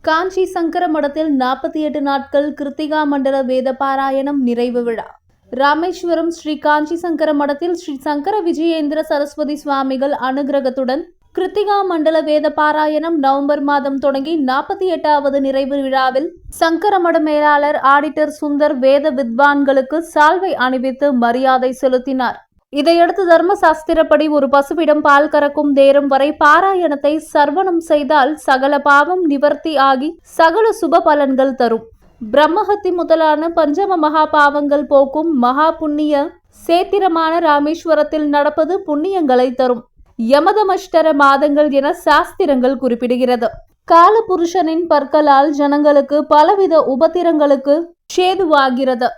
காஞ்சி சங்கர மடத்தில் 48 நாட்கள் கிருத்திகா மண்டல வேத பாராயணம் நிறைவு விழா. ராமேஸ்வரம் ஸ்ரீ காஞ்சி சங்கர மடத்தில் ஸ்ரீ சங்கர விஜயேந்திர சரஸ்வதி சுவாமிகள் அனுகிரகத்துடன் கிருத்திகா மண்டல வேத பாராயணம் நவம்பர் மாதம் தொடங்கி 48வது நிறைவு விழாவில் சங்கர மட மேலாளர் ஆடிட்டர் சுந்தர் வேத வித்வான்களுக்கு சால்வை அணிவித்து மரியாதை செலுத்தினார். இதையடுத்து தர்மசாஸ்திரப்படி ஒரு பசுவிடம் பால் கறக்கும் நேரம் வரை பாராயணத்தை சர்வனம் செய்தால் சகல பாவம் நிவர்த்தி ஆகி சகல சுப பலன்கள் தரும். பிரம்மஹத்தி முதலான பஞ்சம மகா பாவங்கள் போக்கும் மகா புண்ணிய சேத்திரமான ராமேஸ்வரத்தில் நடப்பது புண்ணியங்களை தரும். யமதமஷ்டர மாதங்கள் என சாஸ்திரங்கள் குறிப்பிடுகிறது. கால புருஷனின் பற்களால் ஜனங்களுக்கு பலவித உபத்திரங்களுக்கு சேதுவாகிறது.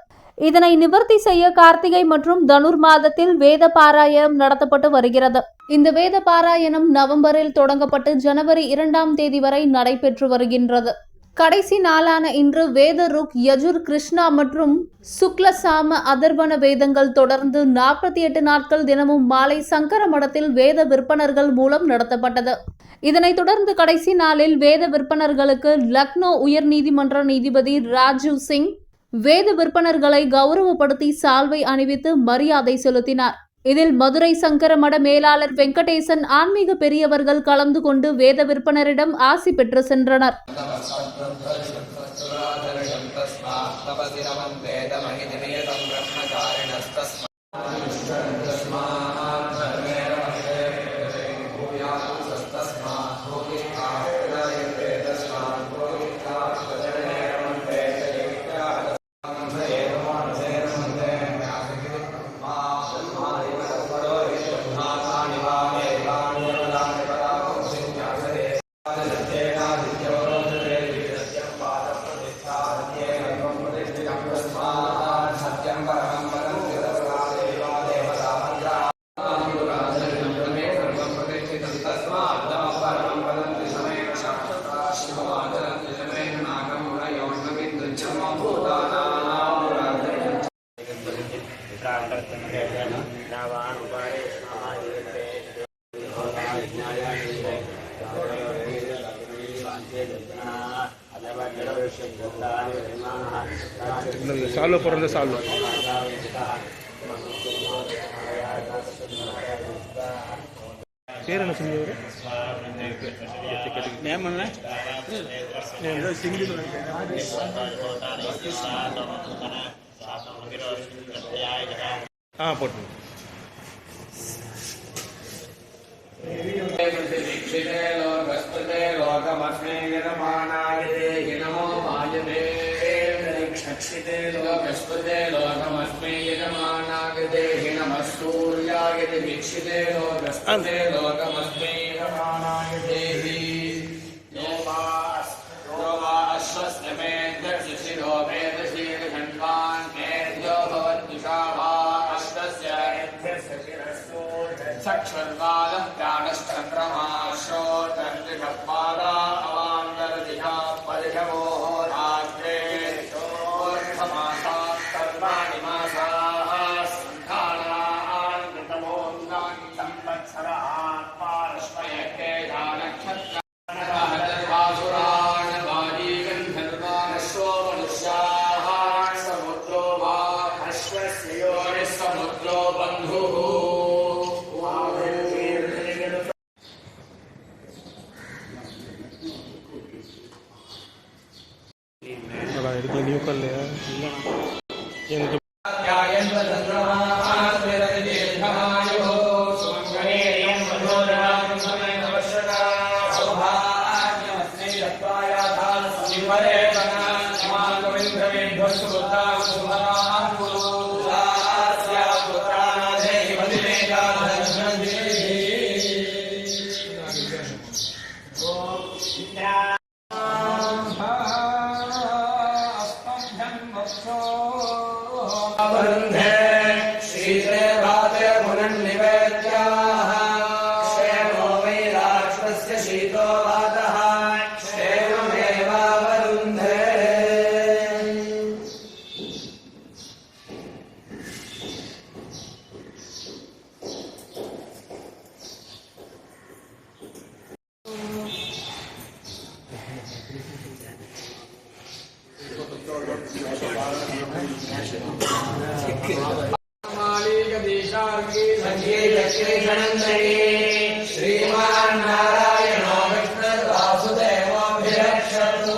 இதனை நிவர்த்தி செய்ய கார்த்திகை மற்றும் தனுர் மாதத்தில் வேத பாராயணம் நடத்தப்பட்டு வருகிறது. இந்த வேத பாராயணம் நவம்பரில் தொடங்கப்பட்டு ஜனவரி 2ஆம் தேதி வரை நடைபெற்று வருகின்றது. கடைசி நாளான இன்று வேத ருக், யஜுர், கிருஷ்ணா மற்றும் சுக்ல சாம அதர்வன வேதங்கள் தொடர்ந்து 48 நாட்கள் தினமும் மாலை சங்கர மடத்தில் வேத விற்பனர்கள் மூலம் நடத்தப்பட்டது. இதனைத் தொடர்ந்து கடைசி நாளில் வேத விற்பனர்களுக்கு லக்னோ உயர் நீதிமன்ற நீதிபதி ராஜீவ் சிங் வேத விற்பனர்களை கௌரவப்படுத்தி சால்வை அணிவித்து மரியாதை செலுத்தினார். இதில் மதுரை சங்கர மட மேலாளர் வெங்கடேசன், ஆன்மீக பெரியவர்கள் கலந்து கொண்டு வேத விற்பனரிடம் ஆசி பெற்று சென்றனர். சால்வ பிறந்த சால்வ பேர் என்ன சொன்னவர்? போட்டு क्षिते लोकस्पते लोकमस्मै यजमानागते नमस्तूर्याय वीक्षिते लोकस्पते लोकमस्मै यजमानागते यो वा अश्वस्तमेन्द्रशिशिरो वेदशीलखण्ड्वान् मेद्यो भवद्विषा वा अश्वस्य यज्ञस्य शिरस्तु चक्षुर्वादः प्राणश्चन्द्रमा श्रोतर्दिशपादा अवान्तरदिशा परिशवोः रात्रे सर्वाणि मासाः सन्धानान् कृतमोऽङ्गानि संवत्सरान् पार्श्वयके नक्षत्रान् वाजीगन्धर्वानश्वो मनुष्याः समुद्रो वा अश्वस्य योनिः समुद्रो बन्धुः मालिकदेशार्गे सङ्गीतक्रीडनन्दने श्रीमान्नारायणो विष्णुर्वासुदेवोऽभिरक्षतु